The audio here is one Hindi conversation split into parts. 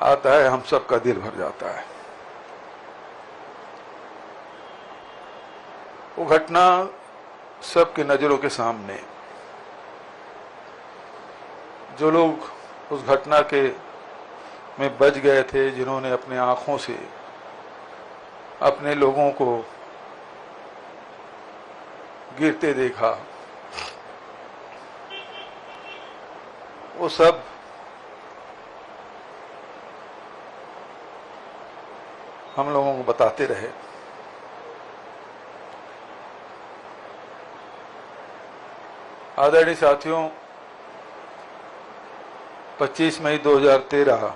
आता है, हम सबका दिल भर जाता है। वो घटना सबके नजरों के सामने, जो लोग उस घटना के में बच गए थे, जिन्होंने अपने आंखों से अपने लोगों को गिरते देखा, वो सब हम लोगों को बताते रहे। आदरणीय साथियों, 25 मई 2013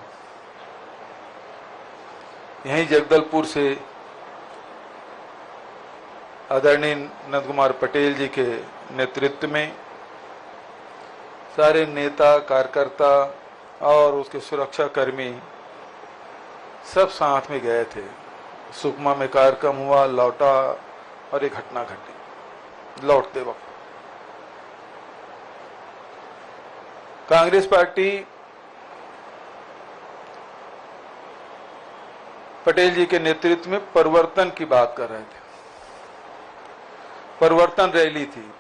यहीं जगदलपुर से आदरणीय नंद कुमार पटेल जी के नेतृत्व में सारे नेता, कार्यकर्ता और उसके सुरक्षा कर्मी सब साथ में गए थे। सुकमा में कार्यक्रम हुआ, लौटा और एक घटना घटी। लौटते वक्त कांग्रेस पार्टी पटेल जी के नेतृत्व में परिवर्तन की बात कर रहे थे। परिवर्तन रैली थी।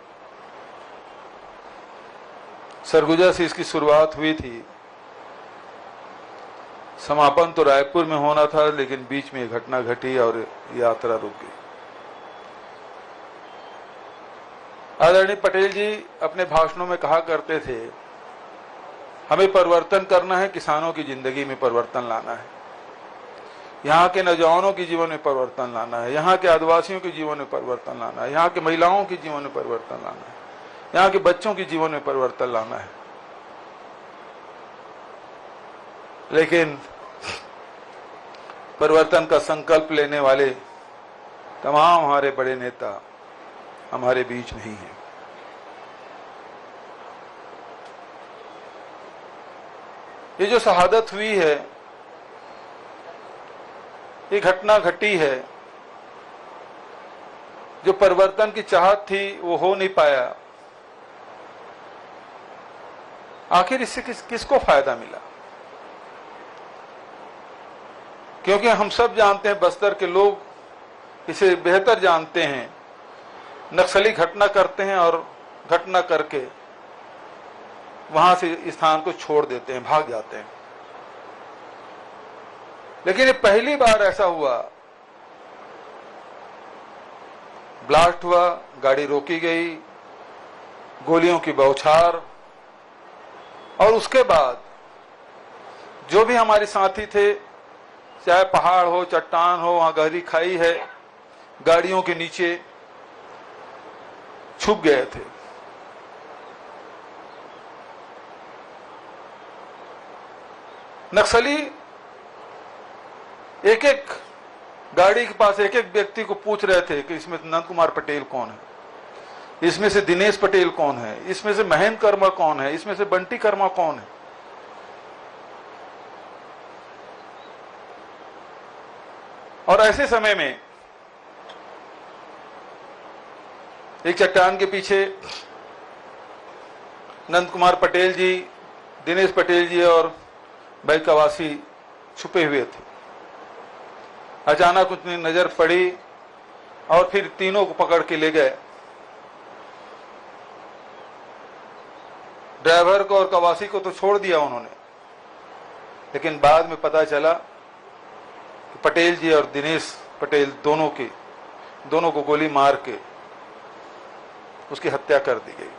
सरगुजा से इसकी शुरुआत हुई थी। समापन तो रायपुर में होना था, लेकिन बीच में घटना घटी और यात्रा रुक गई। आदरणीय पटेल जी अपने भाषणों में कहा करते थे, हमें परिवर्तन करना है, किसानों की जिंदगी में परिवर्तन लाना है, यहाँ के नौजवानों के जीवन में परिवर्तन लाना है, यहाँ के आदिवासियों के जीवन में परिवर्तन लाना है, यहाँ के महिलाओं के जीवन में परिवर्तन लाना है, यहाँ के बच्चों के जीवन में परिवर्तन लाना है। लेकिन परिवर्तन का संकल्प लेने वाले तमाम हमारे बड़े नेता हमारे बीच नहीं हैं। ये जो शहादत हुई है, ये घटना घटी है, जो परिवर्तन की चाहत थी वो हो नहीं पाया। आखिर इससे किसको फायदा मिला? क्योंकि हम सब जानते हैं, बस्तर के लोग इसे बेहतर जानते हैं। नक्सली घटना करते हैं और घटना करके वहां से स्थान को छोड़ देते हैं, भाग जाते हैं। लेकिन ये पहली बार ऐसा हुआ, ब्लास्ट हुआ, गाड़ी रोकी गई, गोलियों की बौछार, और उसके बाद जो भी हमारे साथी थे, चाहे पहाड़ हो, चट्टान हो, वहां गहरी खाई है, गाड़ियों के नीचे छुप गए थे। नक्सली एक एक गाड़ी के पास एक एक व्यक्ति को पूछ रहे थे कि इसमें नंद कुमार पटेल कौन है, इसमें से दिनेश पटेल कौन है, इसमें से महेंद्र कर्मा कौन है, इसमें से बंटी कर्मा कौन है। और ऐसे समय में एक चट्टान के पीछे नंद कुमार पटेल जी, दिनेश पटेल जी और भाई कवासी छुपे हुए थे। अचानक उतनी नजर पड़ी और फिर तीनों को पकड़ के ले गए। ड्राइवर को और कवासी को तो छोड़ दिया उन्होंने, लेकिन बाद में पता चला कि पटेल जी और दिनेश पटेल दोनों को गोली मार के उसकी हत्या कर दी गई।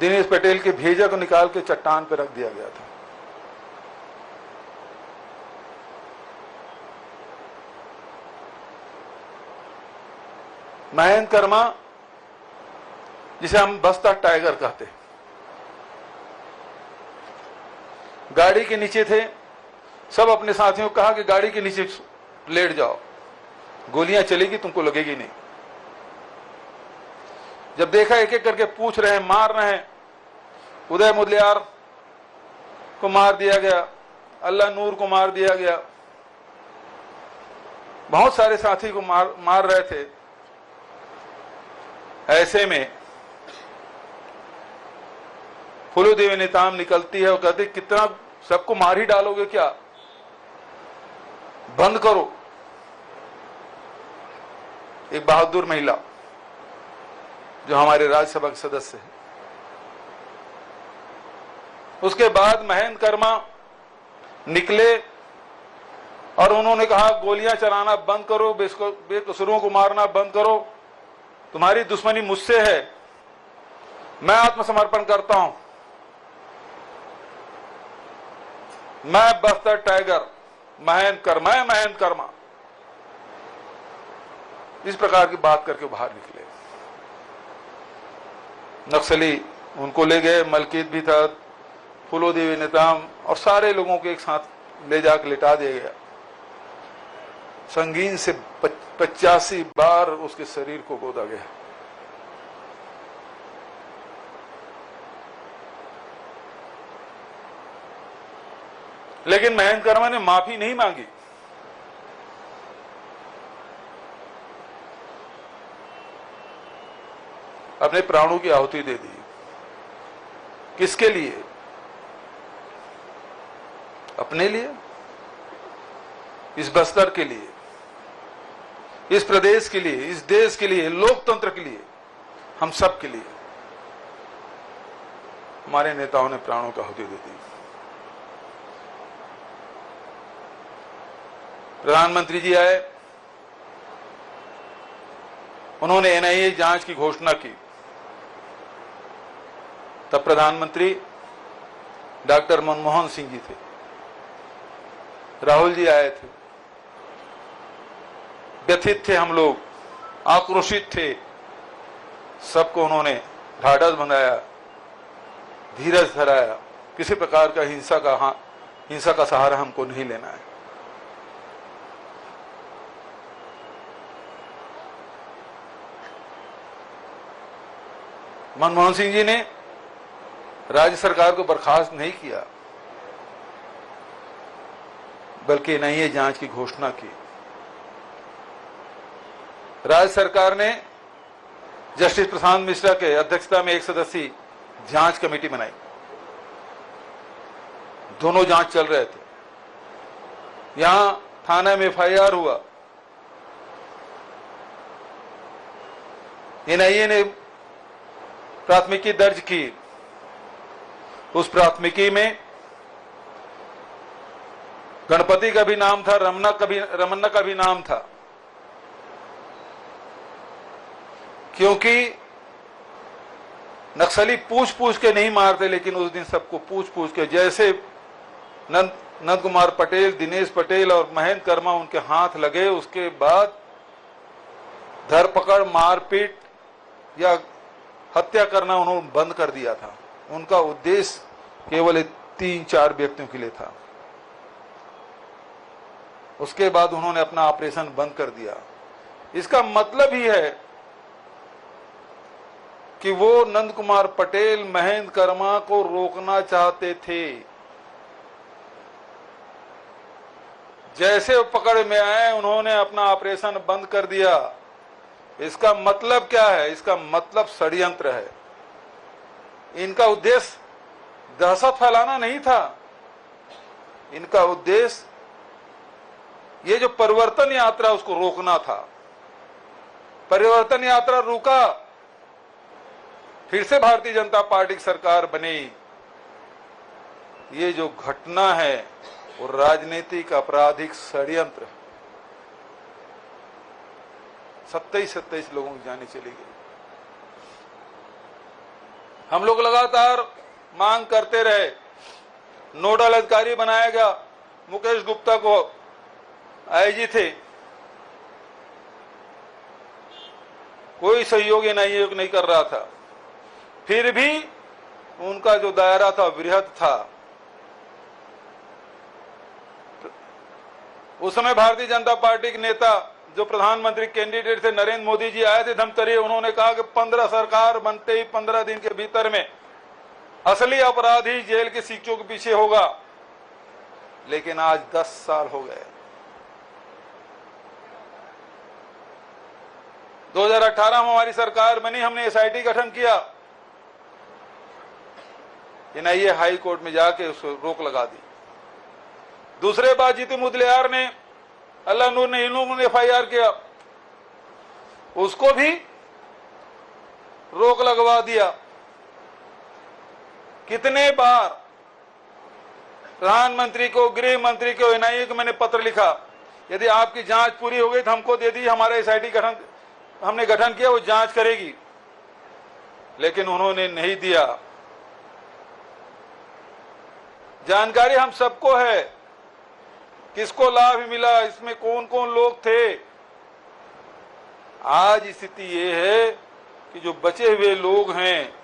दिनेश पटेल के भेजा को निकाल के चट्टान पर रख दिया गया था। महेंद्र कर्मा, जिसे हम बस्ता टाइगर कहते, गाड़ी के नीचे थे। सब अपने साथियों को कहा कि गाड़ी के नीचे लेट जाओ, गोलियां चलेगी, तुमको लगेगी नहीं। जब देखा एक एक करके पूछ रहे हैं, मार रहे हैं, उदय मुदलियार को मार दिया गया, अल्लाह नूर को मार दिया गया, बहुत सारे साथी को मार रहे थे। ऐसे में फूलो देवी नेताम निकलती है और कहती, कितना सबको मार ही डालोगे क्या? बंद करो। एक बहादुर महिला जो हमारे राज्यसभा के सदस्य है, उसके बाद महेंद्र कर्मा निकले और उन्होंने कहा गोलियां चलाना बंद करो, बेकसूरों को मारना बंद करो, तुम्हारी दुश्मनी मुझसे है, मैं आत्मसमर्पण करता हूं, मैं बस्तर टाइगर महेंद्र कर्मा, इस प्रकार की बात करके बाहर निकले। नक्सली उनको ले गए, मलकीत भी था, फूलो देवी नेताम और सारे लोगों को एक साथ ले जाकर लिटा दिया गया। संगीन से 85 बार उसके शरीर को गोदा गया। लेकिन महेंद्र कर्मा ने माफी नहीं मांगी। अपने प्राणों की आहुति दे दी। किसके लिए? अपने लिए, इस बस्तर के लिए, इस प्रदेश के लिए, इस देश के लिए, लोकतंत्र के लिए, हम सब के लिए। हमारे नेताओं ने प्राणों की आहुति दे दी। प्रधानमंत्री जी आए, उन्होंने एनआईए जांच की घोषणा की। तब प्रधानमंत्री डॉक्टर मनमोहन सिंह जी थे, राहुल जी आए थे। व्यथित थे हम लोग, आक्रोशित थे। सबको उन्होंने ढाढ़स बंधाया, धीरज धराया। किसी प्रकार का हिंसा का सहारा हमको नहीं लेना है। मनमोहन सिंह जी ने राज्य सरकार को बर्खास्त नहीं किया, बल्कि एनआईए जांच की घोषणा की। राज्य सरकार ने जस्टिस प्रशांत मिश्रा के अध्यक्षता में एक सदस्यीय जांच कमेटी बनाई। दोनों जांच चल रहे थे। यहां थाना में एफआईआर हुआ। एनआईए ने प्राथमिकी दर्ज की। उस प्राथमिकी में गणपति का भी नाम था, रमन्ना का भी नाम था। क्योंकि नक्सली पूछ पूछ के नहीं मारते, लेकिन उस दिन सबको पूछ पूछ के, जैसे नंद कुमार पटेल, दिनेश पटेल और महेंद्र कर्मा उनके हाथ लगे, उसके बाद धरपकड़, मारपीट या हत्या करना उन्होंने बंद कर दिया था। उनका उद्देश्य केवल 3-4 व्यक्तियों के लिए था। उसके बाद उन्होंने अपना ऑपरेशन बंद कर दिया। इसका मतलब ही है कि वो नंद कुमार पटेल, महेंद्र कर्मा को रोकना चाहते थे। जैसे वो पकड़ में आए, उन्होंने अपना ऑपरेशन बंद कर दिया। इसका मतलब क्या है? इसका मतलब षड्यंत्र है। इनका उद्देश्य दहशत फैलाना नहीं था। इनका उद्देश्य ये जो परिवर्तन यात्रा, उसको रोकना था। परिवर्तन यात्रा रुका, फिर से भारतीय जनता पार्टी की सरकार बनी। ये जो घटना है वो राजनीतिक आपराधिक षड्यंत्र। 27 लोगों की जानें चली गई। हम लोग लगातार मांग करते रहे, नोडल अधिकारी बनाया गया। मुकेश गुप्ता को आईजी थे, कोई सहयोग नहीं कर रहा था। फिर भी उनका जो दायरा था वृहद था। उस समय भारतीय जनता पार्टी के नेता, जो प्रधानमंत्री कैंडिडेट थे, नरेंद्र मोदी जी आए थे धमतरी। उन्होंने कहा कि 15 सरकार बनते ही 15 दिन के भीतर में असली अपराधी जेल के सीटों के पीछे होगा। लेकिन आज 10 साल हो गए। 2018 में हमारी सरकार बनी, हमने एसआईटी गठन किया। एनआईए हाई कोर्ट में जाके उसको रोक लगा दी। दूसरे बार जीती मुदलियार ने, अल्लाह नूर ने, इन लोगों ने FIR किया, उसको भी रोक लगवा दिया। कितने बार प्रधानमंत्री को, गृह मंत्री को, NIA को मैंने पत्र लिखा, यदि आपकी जांच पूरी हो गई तो हमको दे दी, हमारा SIT हमने गठन किया, वो जांच करेगी, लेकिन उन्होंने नहीं दिया। जानकारी हम सबको है, किसको लाभ मिला, इसमें कौन कौन लोग थे। आज स्थिति ये है कि जो बचे हुए लोग हैं,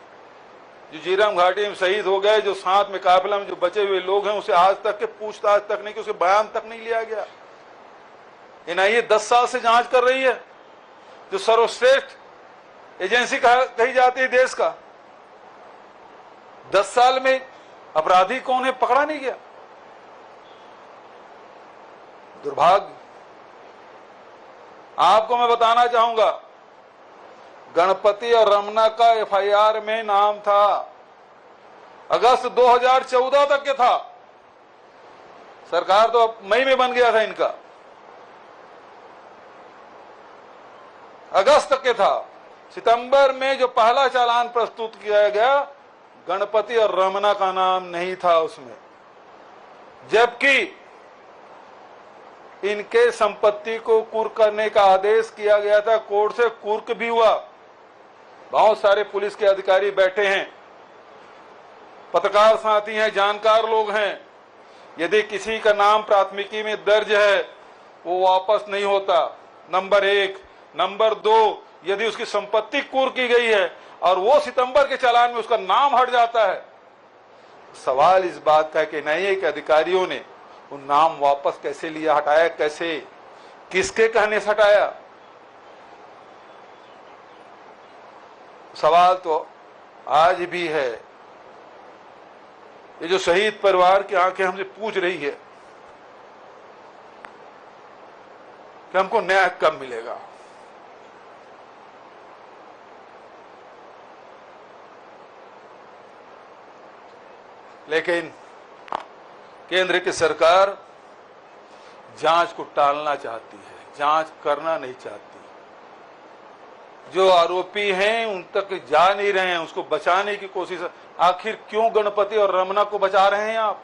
जो झीरम घाटी में शहीद हो गए, जो साथ में काफिला में जो बचे हुए लोग हैं, उसे आज तक के पूछताछ तक नहीं, कि उसे बयान तक नहीं लिया गया। NIA 10 साल से जांच कर रही है, जो सर्वश्रेष्ठ एजेंसी कही जाती है देश का। 10 साल में अपराधी कौन है, पकड़ा नहीं गया। दुर्भाग्य। आपको मैं बताना चाहूंगा, गणपति और रमना का FIR में नाम था, अगस्त 2014 तक के था। सरकार तो अब मई में बन गया था इनका, अगस्त तक के था। सितंबर में जो पहला चालान प्रस्तुत किया गया, गणपति और रमना का नाम नहीं था उसमें, जबकि इनके संपत्ति को कुर्क करने का आदेश किया गया था, कोर्ट से कुर्क भी हुआ। बहुत सारे पुलिस के अधिकारी बैठे हैं, पत्रकार साथी हैं, जानकार लोग हैं। यदि किसी का नाम प्राथमिकी में दर्ज है, वो वापस नहीं होता, नंबर 1। नंबर 2, यदि उसकी संपत्ति कुर्क की गई है और वो सितंबर के चालान में उसका नाम हट जाता है, सवाल इस बात का है कि NIA के अधिकारियों ने वो नाम वापस कैसे लिया, हटाया कैसे, किसके कहने से हटाया। सवाल तो आज भी है। ये जो शहीद परिवार की आंखें हमसे पूछ रही है कि हमको न्याय कब मिलेगा। लेकिन केंद्र की सरकार जांच को टालना चाहती है, जांच करना नहीं चाहती। जो आरोपी हैं उन तक जा नहीं रहे हैं, उसको बचाने की कोशिश। आखिर क्यों गणपति और रमना को बचा रहे हैं आप?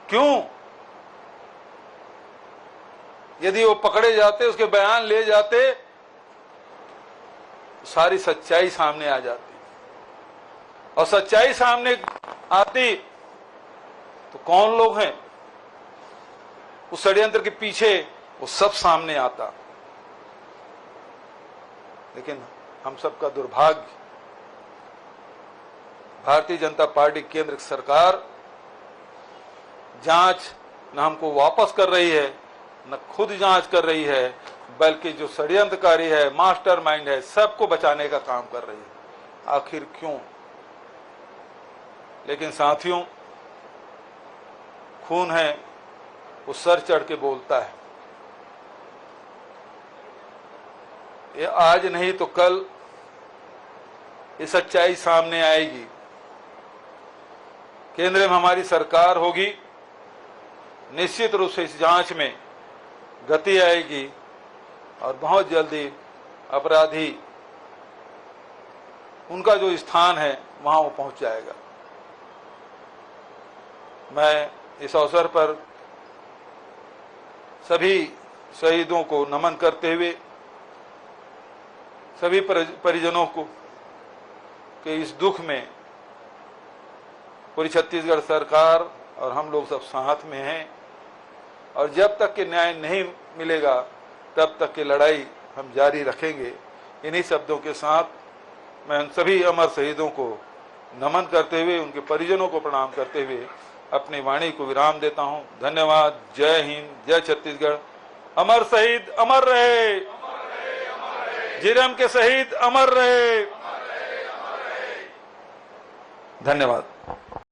क्यों? यदि वो पकड़े जाते, उसके बयान ले जाते, सारी सच्चाई सामने आ जाती, और सच्चाई सामने आती तो कौन लोग हैं उस षड्यंत्र के पीछे, वो सब सामने आता। लेकिन हम सबका दुर्भाग्य, भारतीय जनता पार्टी केंद्र सरकार जांच न हमको वापस कर रही है, न खुद जांच कर रही है, बल्कि जो षड्यंत्रकारी है, मास्टरमाइंड है, सबको बचाने का काम कर रही है। आखिर क्यों? लेकिन साथियों, खून है वो सर चढ़ के बोलता है। ये आज नहीं तो कल ये सच्चाई सामने आएगी। केंद्र में हमारी सरकार होगी, निश्चित रूप से इस जांच में गति आएगी और बहुत जल्दी अपराधी उनका जो स्थान है वहां वो पहुंच जाएगा। मैं इस अवसर पर सभी शहीदों को नमन करते हुए, सभी परिजनों को कि इस दुख में पूरी छत्तीसगढ़ सरकार और हम लोग सब साथ में हैं, और जब तक कि न्याय नहीं मिलेगा तब तक की लड़ाई हम जारी रखेंगे। इन्हीं शब्दों के साथ मैं उन सभी अमर शहीदों को नमन करते हुए, उनके परिजनों को प्रणाम करते हुए अपनी वाणी को विराम देता हूं। धन्यवाद। जय हिंद, जय छत्तीसगढ़। अमर शहीद अमर रहे, झीरम के शहीद अमर रहे। धन्यवाद।